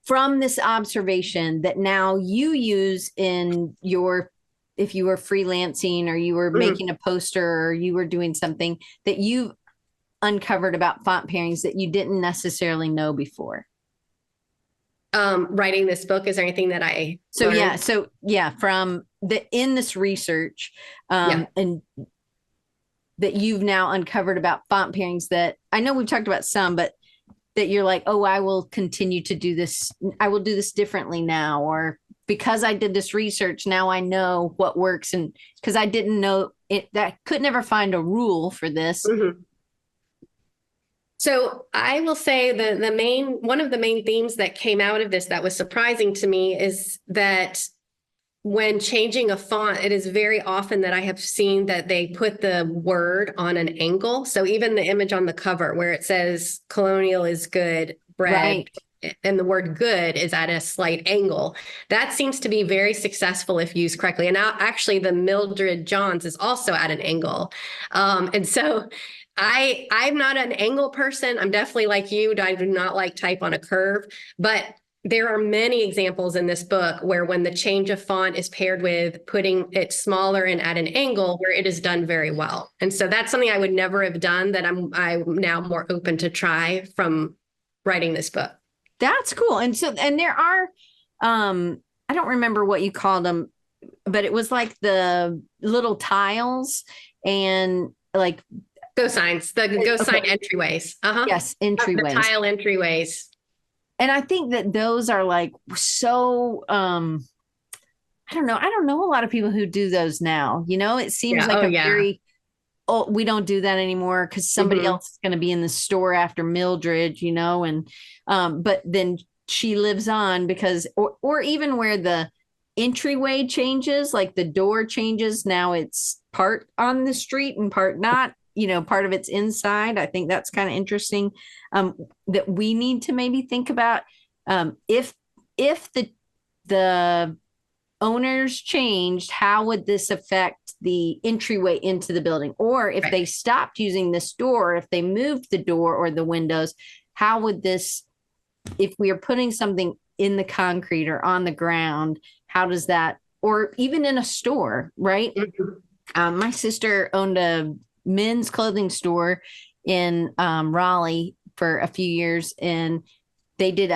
from this observation that now you use in your if you were freelancing or you were Mhm. making a poster or you were doing something that you've uncovered about font pairings that you didn't necessarily know before? Writing this book, is there anything that I learned? So yeah, from the in this research Yeah. and that you've now uncovered about font pairings that I know we've talked about some, but that you're like, oh, I will continue to do this. I will do this differently now, or because I did this research, now I know what works. And because I didn't know it, that could never find a rule for this. Mhm. So I will say the main one of the main themes that came out of this that was surprising to me is that when changing a font, it is very often that I have seen that they put the word on an angle. So even the image on the cover where it says colonial is good, bread, Right. and the word good is at a slight angle. That seems to be very successful if used correctly. And now actually the Mildred Johns is also at an angle. And so I'm not an angle person. I'm definitely like you. I do not like type on a curve, but there are many examples in this book where when the change of font is paired with putting it smaller and at an angle where it is done very well. And so that's something I would never have done that I'm now more open to try from writing this book. That's cool. And so, and there are, I don't remember what you called them, but it was like the little tiles and like, Go signs, the go sign okay, entryways. Uh-huh. yes, The entryways. tile entryways. And I think that those are like so I don't know a lot of people who do those now. It seems Yeah. like Oh a yeah. very oh, we don't do that anymore because somebody Hmm. else is going to be in the store after Mildred, and but then she lives on because or even where the entryway changes, like the door changes, now it's part on the street and part not, part of it's inside. I think that's kind of interesting that we need to maybe think about if the owners changed, how would this affect the entryway into the building? Or if Right. they stopped using this door, if they moved the door or the windows, how would this if we are putting something in the concrete or on the ground, how does that, or even in a store, right? Mhm. My sister owned a men's clothing store in Raleigh for a few years, and they did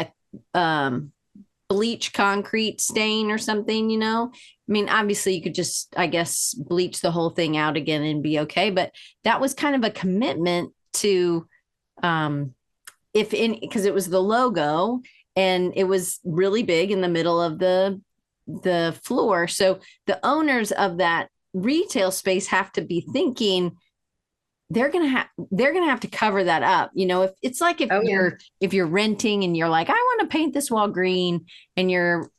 a bleach concrete stain or something, you know. I mean, obviously, you could just, I guess, bleach the whole thing out again and be okay. But that was kind of a commitment to, if in, because it was the logo and it was really big in the middle of the floor. So the owners of that retail space have to be thinking they're gonna have to cover that up. You know, if it's like Oh, yeah. if you're renting and you're like, I want to paint this wall green, and your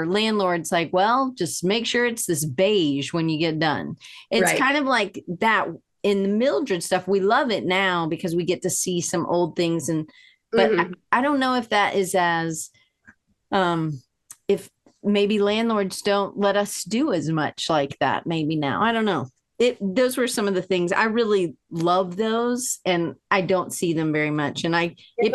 landlord's like, well, just make sure it's this beige when you get done. It's Right. kind of like that in the Mildred stuff. We love it now because we get to see some old things, and but Mhm. I don't know if that is as if maybe landlords don't let us do as much like that maybe now. I don't know. Those were some of the things I really love those, and I don't see them very much. And I it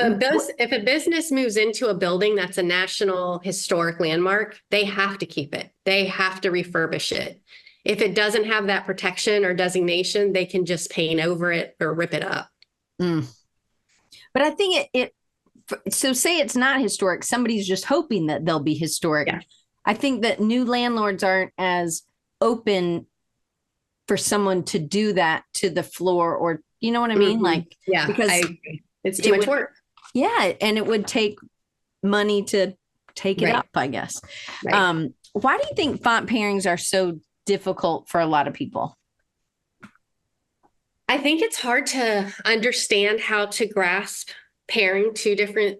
If a business moves into a building that's a national historic landmark, they have to keep it. They have to refurbish it. If it doesn't have that protection or designation, they can just paint over it or rip it up. mm. But I think so say it's not historic, somebody's just hoping that they'll be historic. Yeah. I think that new landlords aren't as open for someone to do that to the floor, or you know what I mean? Mhm. Like, Yeah, I because agree. It's too much would, work. yeah, and it would take money to take it Right. up, I guess. Right. Why do you think font pairings are so difficult for a lot of people? I think it's hard to understand how to grasp pairing two different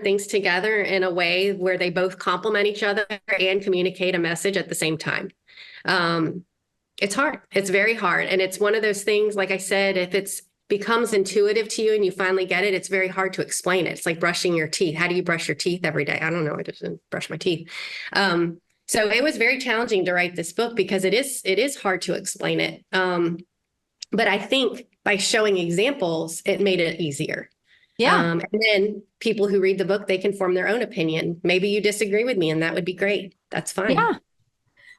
things together in a way where they both complement each other and communicate a message at the same time. Um, it's hard. It's very hard. And it's one of those things, like I said, if it's becomes intuitive to you and you finally get it, it's very hard to explain it. It's like brushing your teeth. How do you brush your teeth every day? I don't know. I just brush my teeth. So it was very challenging to write this book because it is hard to explain it. But I think by showing examples, it made it easier. Yeah. And then people who read the book, they can form their own opinion. Maybe you disagree with me, and that would be great. That's fine. Yeah.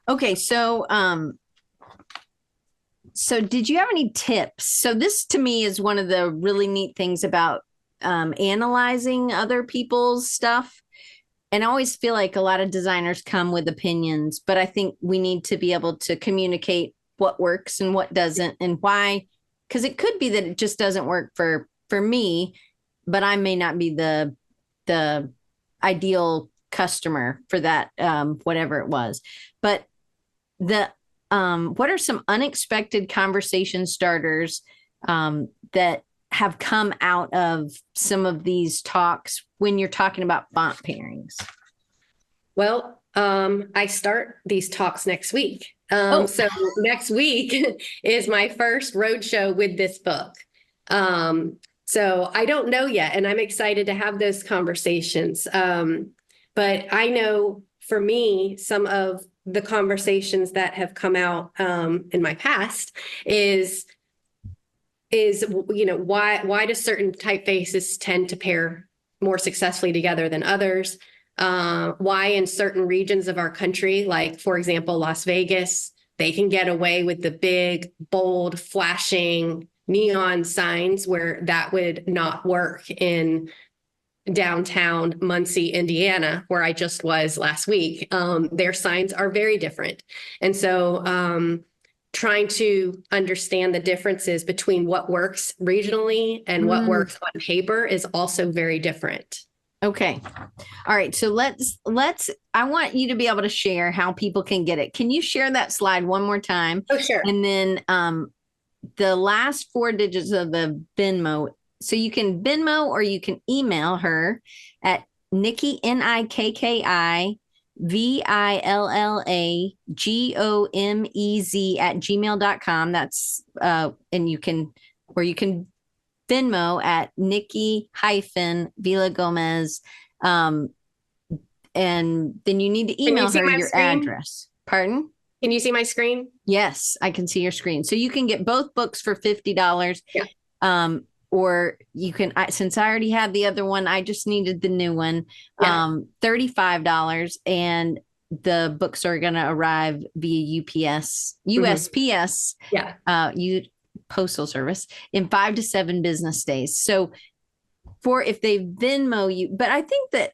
Okay. So did you have any tips? So this to me is one of the really neat things about analyzing other people's stuff. And I always feel like a lot of designers come with opinions, but I think we need to be able to communicate what works and what doesn't and why, because it could be that it just doesn't work for me, but I may not be the ideal customer for that whatever it was. But the what are some unexpected conversation starters that have come out of some of these talks when you're talking about font pairings? Well, I start these talks next week. Oh, So next week is my first roadshow with this book. So I don't know yet, and I'm excited to have those conversations. But I know for me, some of the conversations that have come out in my past is why do certain typefaces tend to pair more successfully together than others? Why in certain regions of our country, like for example, Las Vegas, they can get away with the big, bold, flashing neon signs where that would not work in downtown Muncie, Indiana, where I just was last week. Their signs are very different. And so trying to understand the differences between what works regionally and what works on paper is also very different. okay. All right. So let's I want you to be able to share how people can get it. Can you share that slide one more time? Oh, sure. And then the last four digits of the Venmo. So you can Venmo or you can email her at Nikki Nikki Villagomez at gmail.com. That's and you can Venmo at Nikki Villagomez. And then you need to Can you email see her my your screen? address. Pardon? Can you see my screen? Yes, I can see your screen. So you can get both books for $50. Yeah. or you can, since I already had the other one, I just needed the new one. Yeah. $35, and the books are going to arrive via USPS, Yeah. you postal service in 5 to 7 business days. So for if they Venmo you, but I think that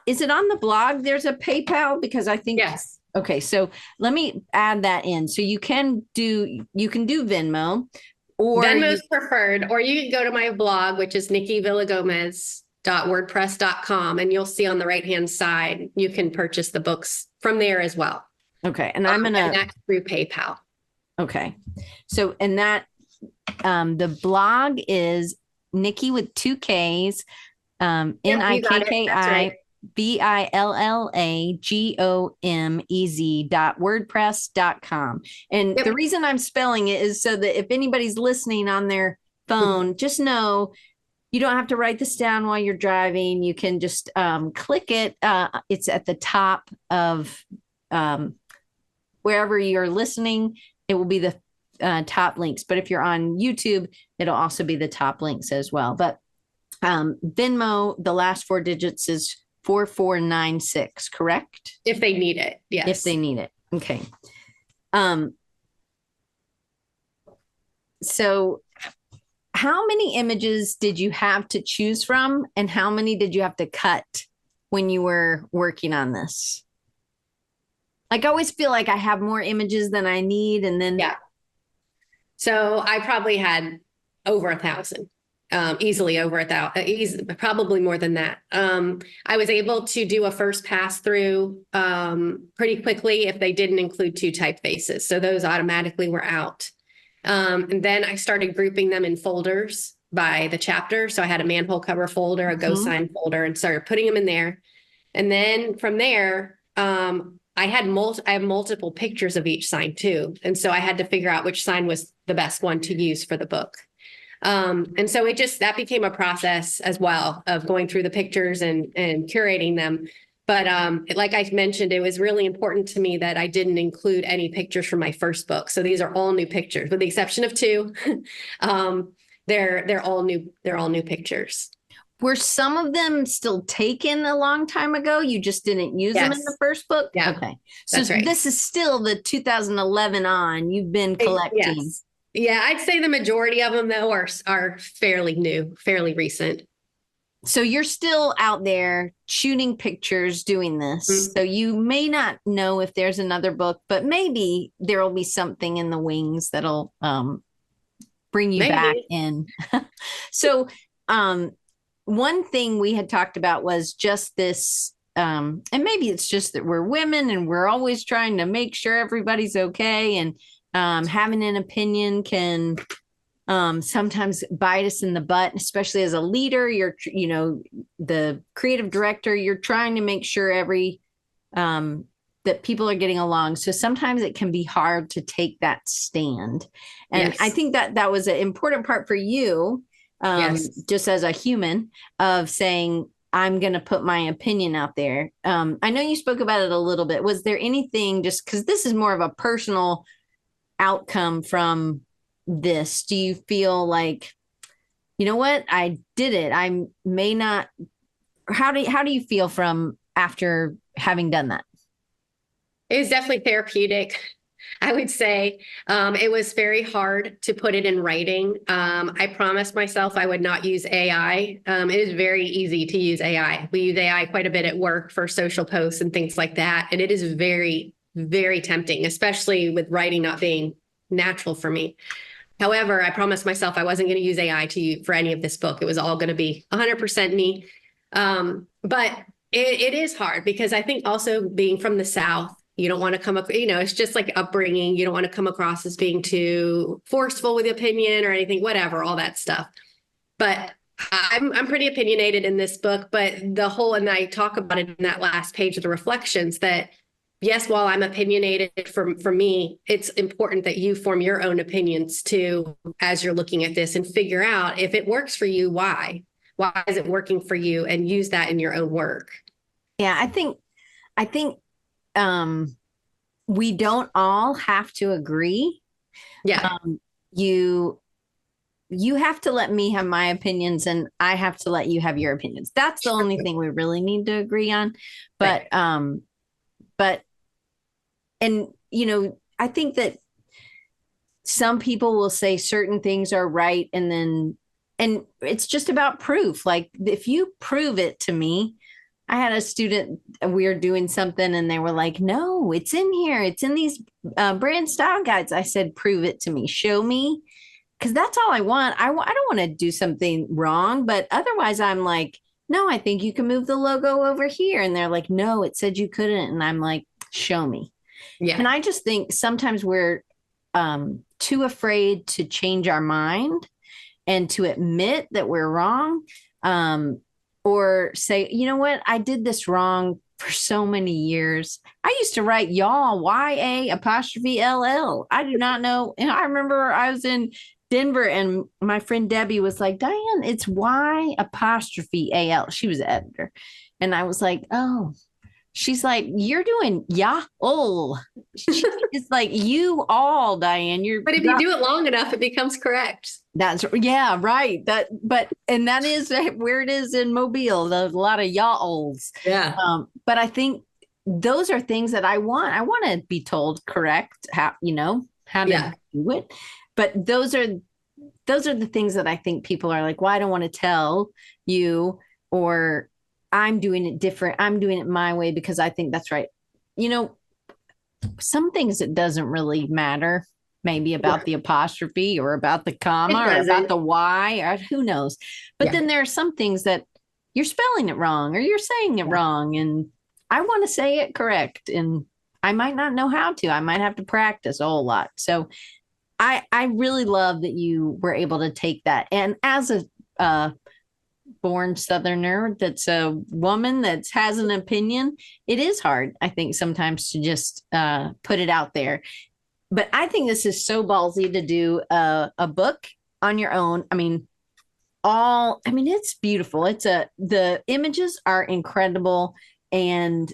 is it on the blog? There's a PayPal, because I think, Yes. okay, so let me add that in. So you can do Venmo, or Venmo's preferred, or you can go to my blog, which is Nikki Villagomez.wordpress.com, and you'll see on the right-hand side, you can purchase the books from there as well. okay, and I'm gonna and that's through PayPal. Okay, so and that the blog is Nikki with 2 Ks, NIKKI BILLAGOMEZ.wordpress.com. And the reason I'm spelling it is so that if anybody's listening on their phone, just know you don't have to write this down while you're driving. You can just click it. It's at the top of wherever you're listening. It will be the top links. But if you're on YouTube, it'll also be the top links as well. But Venmo, the last 4 digits is 4496, correct? If they need it, yes. If they need it. Okay. So how many images did you have to choose from, and how many did you have to cut when you were working on this? Like, I always feel like I have more images than I need, and then So I probably had over 1,000, easily over 1,000, probably more than that. I was able to do a first pass through pretty quickly if they didn't include 2 typefaces. So those automatically were out. And then I started grouping them in folders by the chapter. So I had a manhole cover folder, a ghost sign folder, and started putting them in there. And then from there, I have multiple pictures of each sign too. And so I had to figure out which sign was the best one to use for the book. And so that became a process as well of going through the pictures and curating them. But like I mentioned, it was really important to me that I didn't include any pictures from my first book. So these are all new pictures, with the exception of 2. They're all new. They're all new pictures. Were some of them still taken a long time ago? You just didn't use them in the first book? Yeah. Okay. So this is still the 2011 on. You've been collecting. Yes. Yeah, I'd say the majority of them, though, are fairly new, fairly recent. So you're still out there shooting pictures, doing this. So you may not know if there's another book, but maybe there will be something in the wings that'll bring you back in. So one thing we had talked about was just this, and maybe it's just that we're women and we're always trying to make sure everybody's okay, and having an opinion can sometimes bite us in the butt, especially as a leader. You're, the creative director, you're trying to make sure that people are getting along. So sometimes it can be hard to take that stand. And I think that was an important part for you, just as a human, of saying, I'm going to put my opinion out there. I know you spoke about it a little bit. Was there anything, just because this is more of a personal outcome from this, do you feel like, you know what, I did it? I may not. How do you feel from after having done that? It was definitely therapeutic, I would say. It was very hard to put it in writing. I promised myself I would not use AI. It is very easy to use AI. We use AI quite a bit at work for social posts and things like that. And it is very, very tempting, especially with writing not being natural for me. However, I promised myself I wasn't going to use AI for any of this book. It was all going to be 100% me. But it is hard, because I think also being from the South, you don't want to come up, it's just like upbringing. You don't want to come across as being too forceful with opinion or anything, whatever, all that stuff. But I'm pretty opinionated in this book, but and I talk about it in that last page of the reflections, that yes, while I'm opinionated for me, it's important that you form your own opinions too, as you're looking at this, and figure out if it works for you, why is it working for you, and use that in your own work. Yeah, I think we don't all have to agree. Yeah. you have to let me have my opinions and I have to let you have your opinions. That's the only thing we really need to agree on. Right. But and I think that some people will say certain things are right and it's just about proof. Like if you prove it to me, I had a student, we were doing something and they were like, no, it's in here. It's in these brand style guides. I said, prove it to me. Show me. Because that's all I want. I don't want to do something wrong, but otherwise I'm like, no, I think you can move the logo over here. And they're like, no, it said you couldn't. And I'm like, show me. And Yeah. I just think sometimes we're too afraid to change our mind and to admit that we're wrong, or say, you know what, I did this wrong for so many years. I used to write y'all, YA apostrophe LL. I do not know. And I remember I was in Denver and my friend Debbie was like, Diane, it's Y apostrophe AL. She was the editor. And I was like, oh, she's like, you're doing oh. It's like you all, Diane. You're But if you do it long enough, it becomes correct. that's yeah, right. And that is where it is in Mobile. There's a lot of y'alls. Yeah. But I think those are things that I want. I want to be told correct how how to Yeah. do it. But those are the things that I think people are like, well, I don't want to tell you, or I'm doing it different. I'm doing it my way because I think that's right. Some things it doesn't really matter, maybe about Yeah. the apostrophe or about the It comma or about doesn't. the Y or who knows. But Yeah. then there are some things that you're spelling it wrong or you're saying it Yeah. wrong. And I want to say it correct. And I might not know how to. I might have to practice a whole lot. So I really love that you were able to take that. And as a born Southerner, that's a woman that has an opinion, it is hard, I think, sometimes to just put it out there. But I think this is so ballsy to do a book on your own. It's beautiful. The images are incredible. And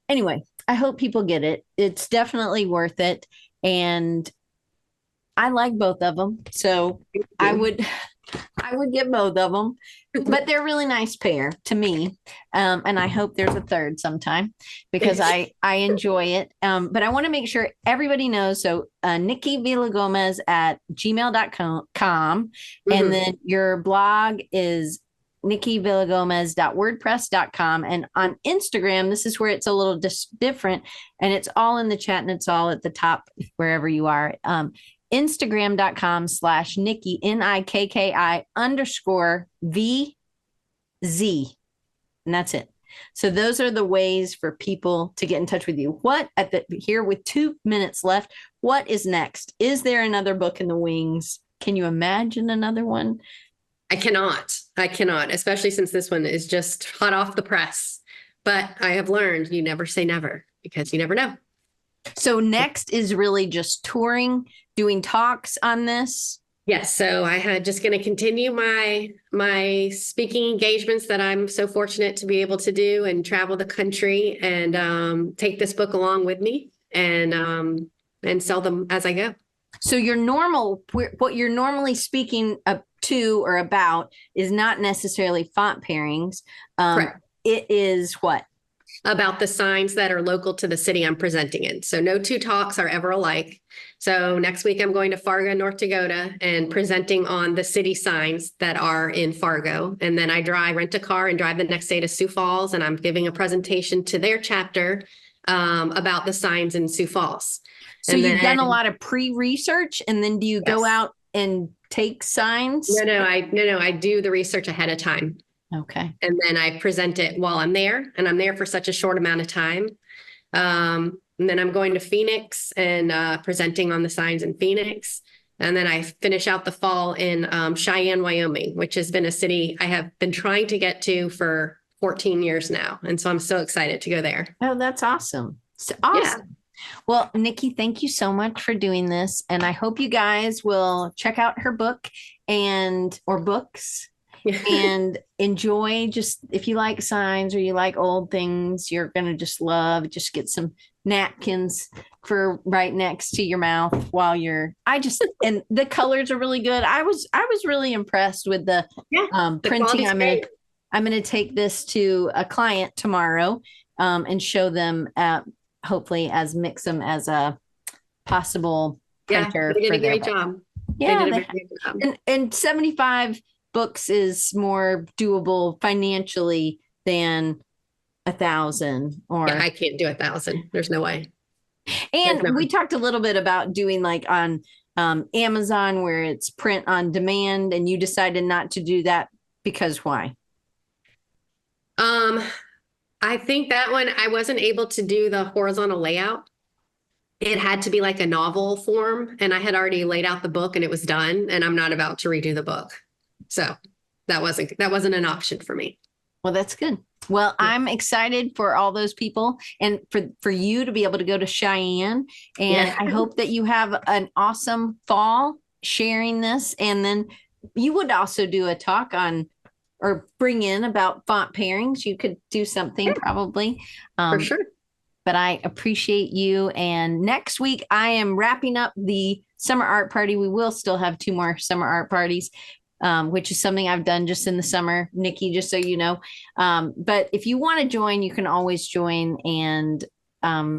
anyway, I hope people get it. It's definitely worth it. And I like both of them. So I would get both of them, but they're a really nice pair to me. And I hope there's a third sometime because I enjoy it. But I want to make sure everybody knows. So Nikki Villagomez at gmail.com. And then your blog is nikkivillagomez.wordpress.com. And on Instagram, this is where it's a little different and it's all in the chat and it's all at the top wherever you are. Instagram.com/Nikki, NIKKI_VZ. And that's it. So those are the ways for people to get in touch with you. Here with 2 minutes left, what is next? Is there another book in the wings? Can you imagine another one? I cannot, especially since this one is just hot off the press. But I have learned you never say never because you never know. So next is really just touring, doing talks on this. Yes. So I had just going to continue my speaking engagements that I'm so fortunate to be able to do and travel the country and take this book along with me and sell them as I go. So what you're normally speaking up to or about is not necessarily font pairings. Correct. It is what? About the signs that are local to the city I'm presenting in. So no two talks are ever alike. So next week I'm going to Fargo, North Dakota and presenting on the city signs that are in Fargo. And then I rent a car and drive the next day to Sioux Falls and I'm giving a presentation to their chapter about the signs in Sioux Falls. So you've done a lot of pre-research and then do you go out and take signs? No, I do the research ahead of time. Okay. And then I present it while I'm there and I'm there for such a short amount of time. And then I'm going to Phoenix and presenting on the signs in Phoenix. And then I finish out the fall in Cheyenne, Wyoming, which has been a city I have been trying to get to for 14 years now. And so I'm so excited to go there. Oh, that's awesome. Awesome. Yeah. Well, Nikki, thank you so much for doing this. And I hope you guys will check out her book or books and enjoy. Just if you like signs or you like old things, you're going to just get some napkins for right next to your mouth while and the colors are really good. I was really impressed with the the printing. quality's great. I'm gonna take this to a client tomorrow and show them hopefully mix them as a possible printer. They did a great job. Yeah, they did a very good job. And 75 books is more doable financially than 1,000 or I can't do 1,000. There's no way. And we talked a little bit about doing like on Amazon where it's print on demand, and you decided not to do that because why? I think that one I wasn't able to do the horizontal layout. It had to be like a novel form, and I had already laid out the book and it was done, and I'm not about to redo the book. So that wasn't an option for me. Well, that's good. Well, I'm excited for all those people and for you to be able to go to Cheyenne. And I hope that you have an awesome fall sharing this. And then you would also do a talk on or bring in about font pairings. You could do something probably. For sure. But I appreciate you. And next week, I am wrapping up the summer art party. We will still have 2 more summer art parties, which is something I've done just in the summer, Nikki, just so you know. But if you want to join, you can always join, and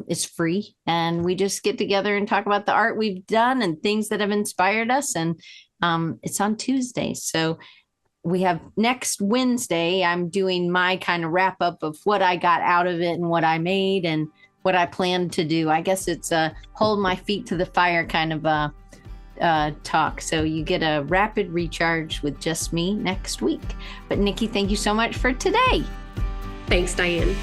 it's free. And we just get together and talk about the art we've done and things that have inspired us. And it's on Tuesdays. So we have next Wednesday, I'm doing my kind of wrap up of what I got out of it and what I made and what I plan to do. I guess it's a hold my feet to the fire kind of talk. So you get a rapid recharge with just me next week. But Nikki, thank you so much for today. Thanks, Diane.